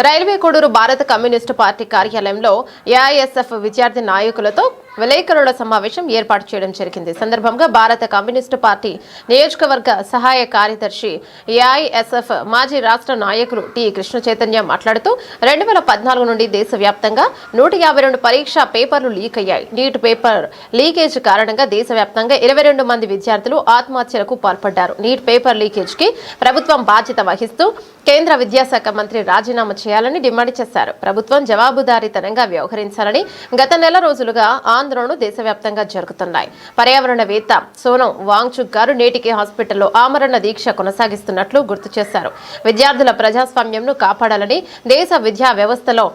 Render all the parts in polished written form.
Railway Koduru భారత communist party కార్యాలయంలో AISF విద్యార్థి నాయకులతో విలేకరుల సమావేశం ఏర్పాటు చేయడం జరిగింది. సందర్భంగా భారత కమ్యూనిస్టు పార్టీ నియోజకవర్గ సహాయ కార్యదర్శి ఏఐఎస్ఎఫ్ మాజీ రాష్ట్ర నాయకులు టి కృష్ణ చైతన్య మాట్లాడుతూ 2014 నుండి దేశవ్యాప్తంగా 152 పరీక్షా పేపర్లు లీక్ అయ్యాయి. నీట్ పేపర్ లీకేజ్ కారణంగా దేశవ్యాప్తంగా 22 మంది విద్యార్థులు ఆత్మహత్యలకు పాల్పడ్డారు. నీట్ పేపర్ లీకేజ్ కి ప్రభుత్వం బాధ్యత వహిస్తూ కేంద్ర విద్యాశాఖ మంత్రి రాజీనామా చేయాలని డిమాండ్ చేశారు. ప్రభుత్వం జవాబుదారీతనంగా వ్యవహరించాలని గత నెల రోజులుగా ఆందోళనలు దేశవ్యాప్తంగా జరుగుతున్నాయి. పర్యావరణవేత్త సోనం వాంగ్చుక్ గారు నేటికి హాస్పిటల్లో ఆమరణ దీక్ష కొనసాగిస్తున్నట్లు గుర్తు చేశారు. విద్యార్థుల ప్రజాస్వామ్యంను కాపాడాలని, దేశ విద్యా వ్యవస్థలో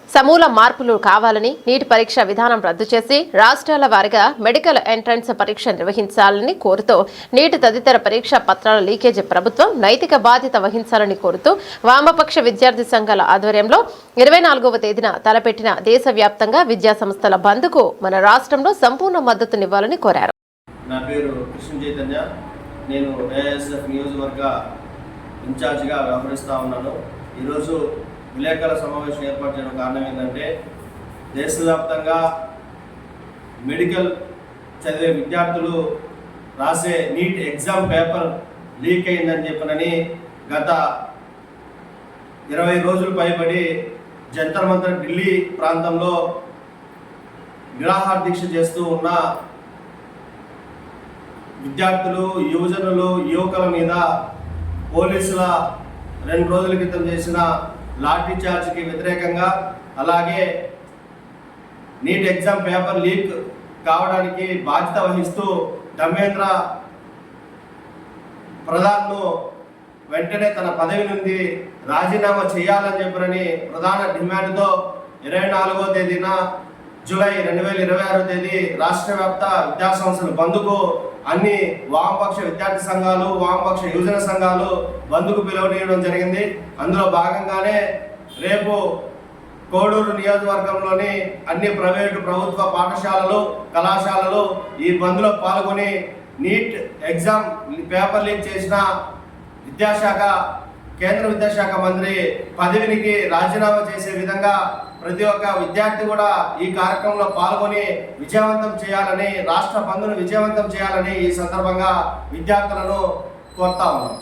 సమూల మార్పులు కావాలని, నీటి పరీక్ష విధానం రద్దు చేసి రాష్ట్రాల వారీగా మెడికల్ ఎంట్రన్స్ పరీక్ష నిర్వహించాలని కోరుతూ నీటి తదితర పరీక్షా పత్రాల లీకేజ్ ప్రభుత్వం నైతిక బాధ్యత వహించాలని కోరుతూ వామపక్ష విద్యార్థి సంఘాల ఆధ్వర్యంలో 24వ తేదీన తలపెట్టిన దేశవ్యాప్తంగా విద్యా సంస్థల బంద్కు మన రాష్ట్రంలో సంపూర్ణ మద్దతునివ్వాలని కోరారు. నా పేరు కృష్ణ చైతన్య. నేను ఏఐఎస్ఎఫ్ నియోజకవర్గ ఇన్ఛార్జిగా వ్యవహరిస్తూ ఉన్నాను. ఈరోజు విలేకరుల సమావేశం ఏర్పాటు చేయడం కారణం ఏంటంటే, దేశవ్యాప్తంగా మెడికల్ చదివే విద్యార్థులు రాసే నీట్ ఎగ్జామ్ పేపర్ లీక్ అయిందని చెప్పనని గత 20 రోజులు పైబడి జంతర్ మంతర్ ఢిల్లీ ప్రాంతంలో నిరాహార దీక్ష చేస్తూ ఉన్న విద్యార్థులు, యువకుల మీద పోలీసుల 2 రోజుల క్రితం చేసిన లాఠీ చార్జ్కి వ్యతిరేకంగా, అలాగే నీట్ ఎగ్జామ్ పేపర్ లీక్ కావడానికి బాధ్యత వహిస్తూ ధర్మేంద్ర ప్రధాన్ను వెంటనే తన పదవి నుండి రాజీనామా చేయాలని చెప్పని ప్రధాన డిమాండ్తో 24వ తేదీన జూలై 2026 తేదీ రాష్ట్ర వ్యాప్త విద్యాసంస్థల బంద్కు అన్ని వామపక్ష విద్యార్థి సంఘాలు, వామపక్ష యువజన సంఘాలు బంద్కు పిలువనీయడం జరిగింది. అందులో భాగంగానే రేపు కోడూరు నియోజకవర్గంలోని అన్ని ప్రైవేటు ప్రభుత్వ పాఠశాలలు, కళాశాలలు ఈ బంద్లో పాల్గొని నీట్ ఎగ్జామ్ పేపర్ లీక్ చేసిన కేంద్ర విద్యాశాఖ మంత్రి పదవికి రాజీనామా చేసే విధంగా ప్రతి ఒక్క విద్యార్థి కూడా ఈ కార్యక్రమంలో పాల్గొని విజయవంతం చేయాలని, రాష్ట్ర బంద్ను విజయవంతం చేయాలని ఈ సందర్భంగా విద్యార్థులను కోరుతా ఉన్నాం.